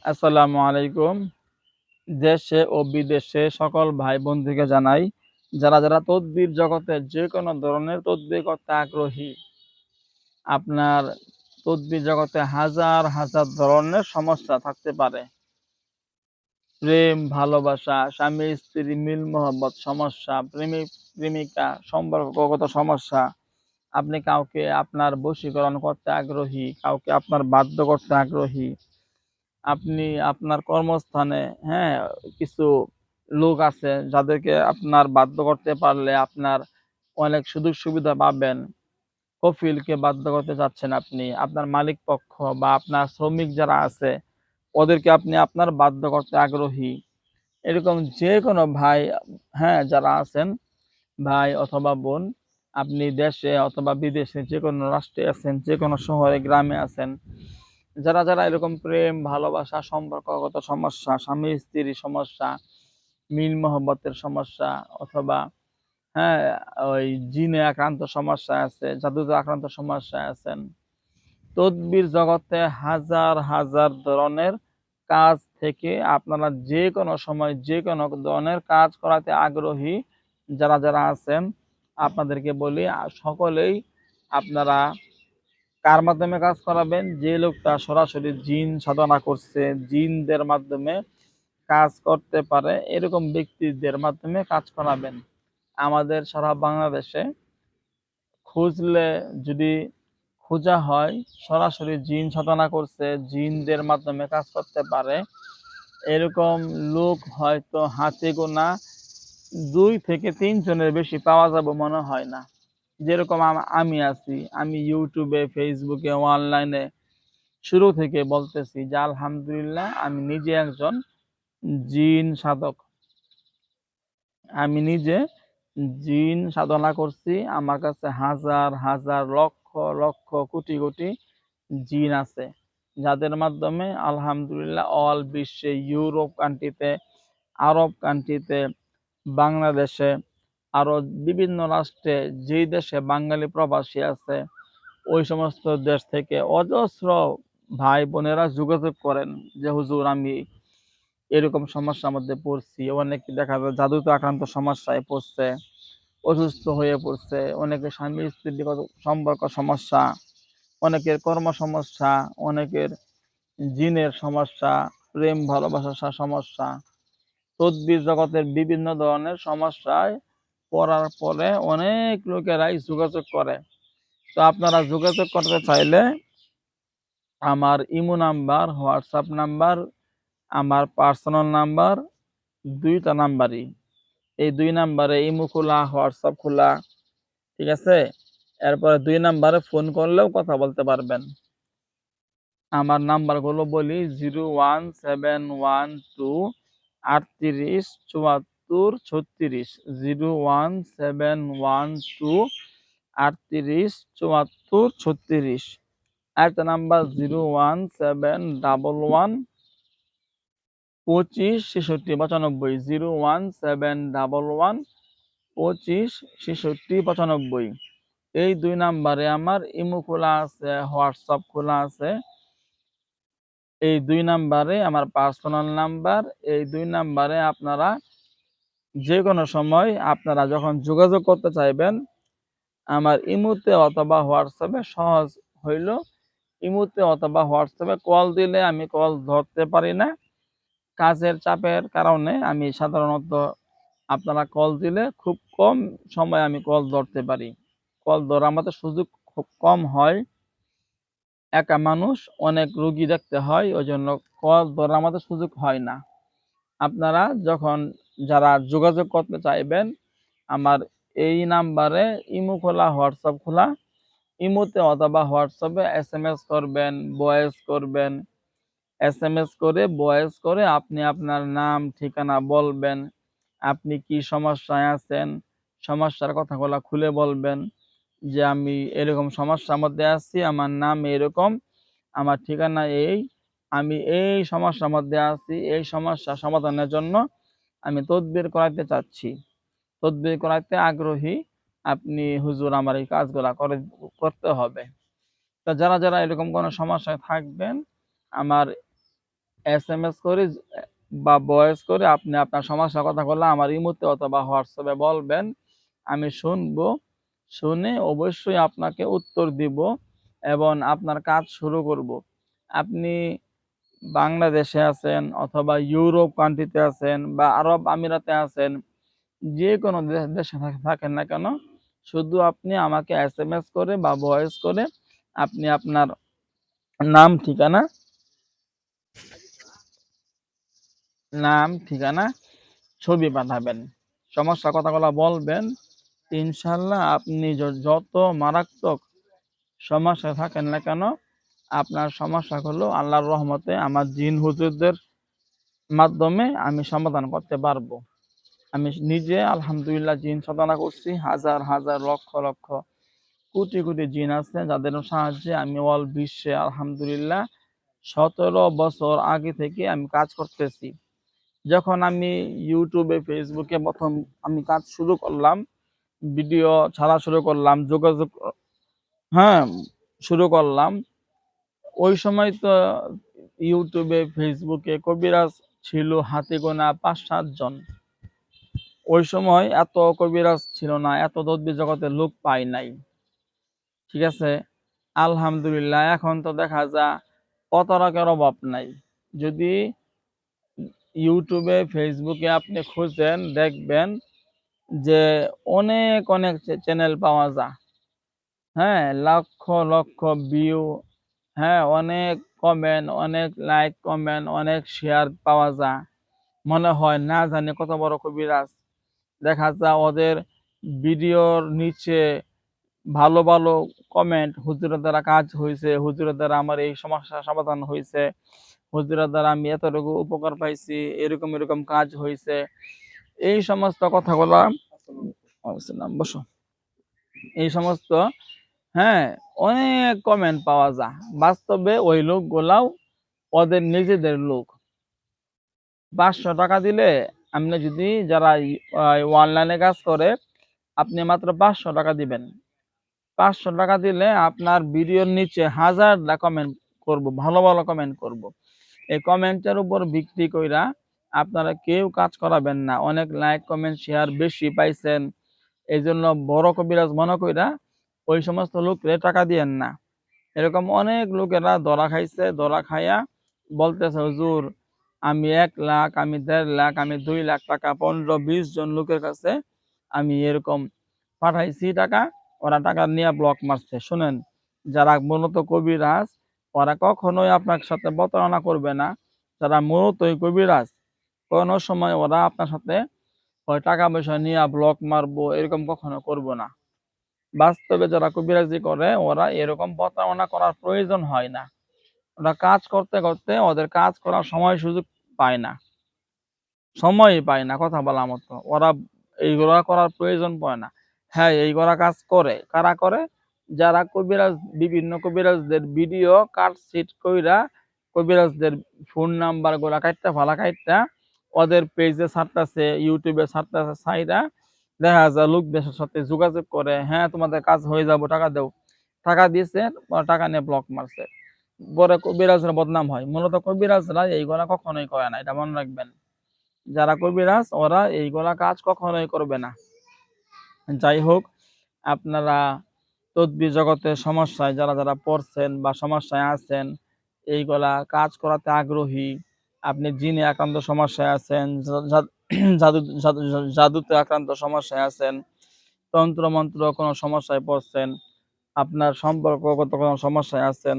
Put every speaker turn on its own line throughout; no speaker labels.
আসসালামু আলাইকুম। দেশে ও বিদেশে সকল ভাই বন্ধুকে জানাই, যারা তদবির জগতে যে কোনো ধরনের তদবির করতে আগ্রহী, আপনার তদবির জগতে হাজার হাজার ধরনের সমস্যা থাকতে পারে। প্রেম, ভালোবাসা, স্বামী স্ত্রী মিল মহব্বত সমস্যা, প্রেমিক প্রেমিকা সম্পর্কগত সমস্যা, আপনি কাউকে আপনার বশীকরণ করতে আগ্রহী, কাউকে আপনার বাধ্য করতে আগ্রহী, আপনি আপনার কর্মস্থানে, হ্যাঁ, কিছু লোক আছে যাদেরকে আপনার বাধ্য করতে পারলে আপনার অনেক সুযোগ সুবিধা পাবেন। কফিলকে বাধ্য করতে চাচ্ছেন আপনি, আপনার মালিক পক্ষ বা আপনার শ্রমিক যারা আছে ওদেরকে আপনি আপনার বাধ্য করতে আগ্রহী। এরকম যে কোনো ভাই, হ্যাঁ, যারা আছেন, ভাই অথবা বোন, আপনি দেশে অথবা বিদেশে যে কোনো রাষ্ট্রে আছেন, যে কোনো শহরে গ্রামে আছেন, যারা এরকম প্রেম ভালোবাসা সম্পর্কগত সমস্যা, স্বামী স্ত্রীর সমস্যা, মিল মহব্বতের সমস্যা, অথবা হ্যাঁ, ওই জিনে আক্রান্ত সমস্যা আছে, জাদুতে আক্রান্ত সমস্যায় আছেন, তদবির জগতে হাজার হাজার ধরনের কাজ থেকে আপনারা যে কোনো সময় যে কোনো ধরনের কাজ করাতে আগ্রহী যারা আছেন, আপনাদেরকে বলি সকলেই আপনারা কার মাধ্যমে কাজ করাবেন? যে লোকটা সরাসরি জিন সাধনা করছে, জিনদের মাধ্যমে কাজ করতে পারে, এরকম ব্যক্তিদের মাধ্যমে কাজ করাবেন। আমাদের সারা বাংলাদেশে খুঁজলে, যদি খোঁজা হয়, সরাসরি জিন সাধনা করছে, জিনদের মাধ্যমে কাজ করতে পারে, এরকম লোক হয়তো হাতে গোনা 2 থেকে 3 জনের বেশি পাওয়া যাবে মনে হয় না। যেরকম আমি আছি, আমি ইউটিউবে, ফেসবুকে, অনলাইনে শুরু থেকে বলতেছি যে আলহামদুলিল্লাহ আমি নিজে একজন জিন সাধক। আমি নিজে জিন সাধনা করছি। আমার কাছে হাজার হাজার লক্ষ লক্ষ কোটি কোটি জিন আছে, যাদের মাধ্যমে আলহামদুলিল্লাহ অল বিশ্বে, ইউরোপ কান্ট্রিতে, আরব কান্ট্রিতে, বাংলাদেশে, আরো বিভিন্ন রাষ্ট্রে, যেই দেশে বাঙালি প্রবাসী আছে ওই সমস্ত দেশ থেকে অজস্র ভাই বোনেরা যোগাযোগ করেন যে হুজুর আমি এরকম সমস্যার মধ্যে পড়ছি। অনেকে দেখা যায় জাদুতে আক্রান্ত সমস্যায় পড়ছে, অসুস্থ হয়ে পড়ছে, অনেকের স্বামী স্ত্রীগত সম্পর্ক সমস্যা, অনেকের কর্ম সমস্যা, অনেকের জিনের সমস্যা, প্রেম ভালোবাসার সমস্যা, তদ্বির জগতের বিভিন্ন ধরনের সমস্যায় পড়ার পরে অনেক লোকেরাই যোগাযোগ করে। তো আপনারা যোগাযোগ করতে চাইলে আমার ইমো নাম্বার, হোয়াটসঅ্যাপ নাম্বার, আমার পার্সোনাল নাম্বার, 2টা নাম্বারই। এই 2 নাম্বারে ইমো খোলা, হোয়াটসঅ্যাপ খোলা, ঠিক আছে? এরপরে 2 নাম্বারে ফোন করলেও কথা বলতে পারবেন। আমার নাম্বারগুলো বলি: 01712 38 74 36, 01712 38 74 36। আরেকটা নাম্বার 01711 25 66 95, 01711 25 66 95। এই 2 নাম্বারে আমার ইমো খোলা আছে, হোয়াটসঅ্যাপ খোলা আছে। এই 2 নাম্বারে আমার পার্সোনাল নাম্বার। এই 2 নাম্বারে আপনারা যে কোনো সময় আপনারা যখন যোগাযোগ করতে চাইবেন, আমার ইমোতে অথবা হোয়াটসঅ্যাপে সহজ হইল ইমোতে অথবা হোয়াটসঅ্যাপে কল দিলে আমি কল ধরতে পারি না। কাজের চাপের কারণে আমি সাধারণত আপনারা কল দিলে খুব কম সময় আমি কল ধরতে পারি। কল ধরার মতো সুযোগ খুব কম হয়। একা মানুষ, অনেক রোগী দেখতে হয়, ওইজন্য কল ধরার মতো সুযোগ হয় না। আপনারা যখন যারা যোগাযোগ করতে চাইবেন, আমার এই নাম্বারে ইমো খোলা, হোয়াটসঅ্যাপ খোলা। ইমোতে অথবা হোয়াটসঅ্যাপে এসএমএস করবেন, ভয়েস করবেন। এসএমএস করে, ভয়েস করে আপনি আপনার নাম ঠিকানা বলবেন। আপনি কি সমস্যায় আছেন, সমস্যার কথাগুলা খুলে বলবেন যে আমি এরকম সমস্যার মধ্যে আছি, আমার নাম এরকম, আমার ঠিকানা এই, আমি এই সমস্যার মধ্যে আছি, এই সমস্যা সমাধানের জন্য আমি তদবির করাইতে চাচ্ছি, তদবির করাইতে আগ্রহী। আপনি হুজুর আমার এই কাজগুলা করতে হবে। তো যারা এরকম কোনো সমস্যায় থাকবেন, আমার SMS করে বা ভয়েস করে আপনি আপনার সমস্যার কথাগুলো আমার ইমোতে অথবা হোয়াটসঅ্যাপে বলবেন। আমি শুনবো। শুনে অবশ্যই আপনাকে উত্তর দিব এবং আপনার কাজ শুরু করব। আপনি বাংলাদেশে আছেন অথবা ইউরোপ কান্ট্রিতে আছেন বা আরব আমিরাতে আছেন, যেকোনো দেশে থাকেন না কেন, শুধু আপনি আমাকে SMS করে বা ভয়েস করে আপনি আপনার নাম, ঠিকানা, ছবি পাঠাবেন। সমস্যার কথাগুলো বলবেন। ইনশাআল্লাহ আপনি যত মারাত্মক সমস্যায় থাকেন না কেন, আপনার সমস্যাগুলো আল্লাহর রহমতে আমার জিন হুজুরদের মাধ্যমে আমি সমাধান করতে পারবো। আমি নিজে আলহামদুলিল্লাহ জিন সাধনা করছি। হাজার হাজার লক্ষ লক্ষ কোটি কোটি জিন আছে যাদের সাহায্যে আমি অল বিশ্বে আলহামদুলিল্লাহ 17 বছর আগে থেকে আমি কাজ করতেছি। যখন আমি ইউটিউবে, ফেসবুকে প্রথম আমি কাজ শুরু করলাম, ভিডিও ছাড়া শুরু করলাম, যোগাযোগ হ্যাঁ শুরু করলাম, ওই সময় তো ইউটিউবে, ফেসবুকে কবিরাজ ছিল হাতে গোনা ৫-৭ জন। ওই সময় এত কবিরাজ ছিল না, এত তদ্বির জগতের লোক পাই নাই। ঠিক আছে? আলহামদুলিল্লাহ এখন তো দেখা যায় প্রতারকের অভাব নাই। যদি ইউটিউবে, ফেসবুকে আপনি খুঁজেন দেখবেন যে অনেক অনেক চ্যানেল পাওয়া যায়। হ্যাঁ, লক্ষ লক্ষ ভিউ, হ্যাঁ, অনেক কমেন্ট, অনেক লাইক, কমেন্ট, অনেক শেয়ার পাওয়া যায়। মনে হয় না জানি কত বড় কবিরাজ। দেখা যায় ওদের ভিডিওর নিচে ভালো ভালো কমেন্ট, হুজুরের দ্বারা কাজ হয়েছে, হুজুরের দ্বারা আমার এই সমস্যার সমাধান হয়েছে, হুজুরের দ্বারা আমি এতটুকু উপকার পাইছি, এরকম এরকম কাজ হয়েছে। এই সমস্ত কথাগুলা বসো, এই সমস্ত, হ্যাঁ, অনেক কমেন্ট পাওয়া যায়। বাস্তবে ওই লোকগুলাও ওদের নিজেদের লোক। ৫০০ টাকা দিলে আপনি যদি যারা অনলাইনে কাজ করে, আপনি মাত্র ৫০০ টাকা দিবেন। ৫০০ টাকা দিলে আপনার ভিডিওর নিচে হাজারটা কমেন্ট করব, ভালো ভালো কমেন্ট করব। এই কমেন্টের উপর ভিত্তি কইরা আপনারা কেউ কাজ করাবেন না। অনেক লাইক, কমেন্ট, শেয়ার বেশি পাইছেন, এই জন্য বড় কবিরাজ মনে কইরা ওই সমস্ত লোকরে টাকা দিয়েন না। এরকম অনেক লোকেরা ধরা খাইছে, ধরা খাইয়া বলতেছে হুজুর আমি ১ লাখ, আমি ১.৫ লাখ, আমি ২ লাখ টাকা ১৫-২০ জন লোকের কাছে আমি এরকম পাঠাইছি টাকা, ওরা টাকা নিয়ে ব্লক মারছে। শুনেন, যারা মূলত কবিরাজ ওরা কখনোই আপনার সাথে প্রতারণা করবে না। যারা মূলতই কবিরাজ কোনো সময় ওরা আপনার সাথে হয় টাকা পয়সা নিয়ে ব্লক মারবো এরকম কখনো করবো না। বাস্তবে যারা কবিরাজি করে ওরা এরকম প্রতারণা করার প্রয়োজন হয় না। ওরা কাজ করতে করতে ওদের কাজ করার সময় সুযোগ পায় না, সময়ই পায় না কথা বলার মতো। ওরা এইগুলা করার প্রয়োজন পড়ে না। হ্যাঁ, এইগুলা কাজ করে। কারা করে? যারা কবিরাজ, বিভিন্ন কবিরাজদের ভিডিও কাটছিট কইরা কবিরাজদের ফোন নাম্বার গুলা কাইট্টা ওদের পেজে ছাড়তাছে, ইউটিউবে ছাড়তাছে, ছাইড়া দেখা যায় লোকদের সাথে যোগাযোগ করে, হ্যাঁ তোমাদের কাজ হয়ে যাবো, টাকা দেও। টাকা দিছে, ওরা টাকা নিয়ে ব্লক মারছে। পরে কবিরাজরা বদনাম হয়। মূলত কবিরাজরা এইগুলা কখনোই করে না, এটা মনে রাখবেন। যারা কবিরাজ ওরা এইগুলা কাজ কখনোই করবে না। যাই হোক, আপনারা তদ্বির জগতের সমস্যায় যারা যারা পড়ছেন বা সমস্যায় আছেন, এইগুলা কাজ করাতে আগ্রহী, আপনি জিনে আক্রান্ত সমস্যায় আছেন, জাদুতে আক্রান্ত সমস্যায় আছেন, তন্ত্র মন্ত্র কোনো সমস্যায় পড়ছেন, আপনার সম্পর্কগত কোনো সমস্যায় আছেন,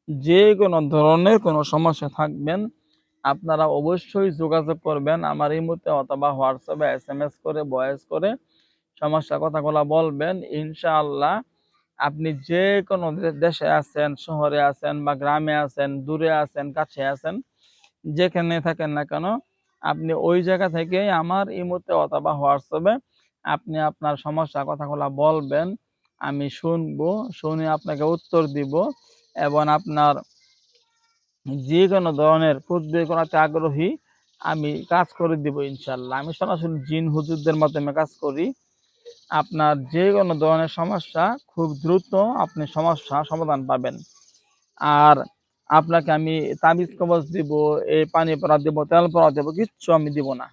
যে কোনো ধরনের কোনো সমস্যা থাকবেন, আপনারা অবশ্যই যোগাযোগ করবেন আমার ইমোতে অথবা হোয়াটসঅ্যাপে SMS করে, ভয়েস করে সমস্যার কথাগুলা বলবেন। ইনশাআল্লাহ আপনি যে কোনো দেশে আছেন, শহরে আছেন বা গ্রামে আছেন, দূরে আছেন, কাছে আছেন, যেখানে থাকেন না কেন, আপনি ওই জায়গা থেকেই আমার ইমোতে অথবা হোয়াটসঅ্যাপে আপনি আপনার সমস্যার কথাগুলা বলবেন। আমি শুনবো, শুনে আপনাকে উত্তর দিব এবং আপনার যেকোনো ধরনের বের করাতে আগ্রহী, আমি কাজ করে দিব ইনশাআল্লাহ। আমি সরাসরি জিন হুজুরদের মাধ্যমে কাজ করি। আপনার যেকোনো ধরনের সমস্যা খুব দ্রুত আপনি সমস্যা সমাধান পাবেন। আর আপনাকে আমি তাবিজ কবজ দিব, এই পানি পড়া দিব, তেল পড়া দিব, কিচ্ছু আমি দিব না।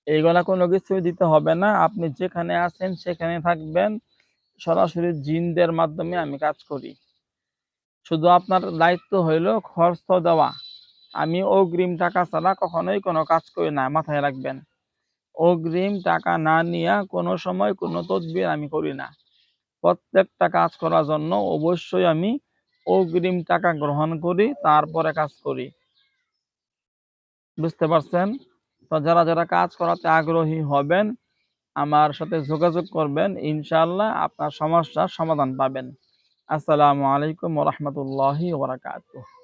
এইগুলা কোনো কিছুই দিতে হবে না। আপনি যেখানে আছেন সেখানে থাকবেন। সরাসরি জিনদের মাধ্যমে আমি কাজ করি। শুধু আপনার দায়িত্ব হইল খরচ দেওয়া। আমি অগ্রিম টাকা ছাড়া কখনোই কোনো কাজ করি না, মাথায় রাখবেন। অগ্রিম টাকা না নিয়া কোনো সময় কোনো তদবির আমি করি না। প্রত্যেকটা কাজ করার জন্য অবশ্যই আমি অগ্রিম টাকা গ্রহণ করি, তারপরে কাজ করি। বুঝতে পারছেন? তো যারা কাজ করাতে আগ্রহী হবেন, আমার সাথে যোগাযোগ করবেন। ইনশাআল্লাহ আপনার সমস্যার সমাধান পাবেন। আসসালামু আলাইকুম ওয়া রাহমাতুল্লাহি ওয়া বারাকাতুহু।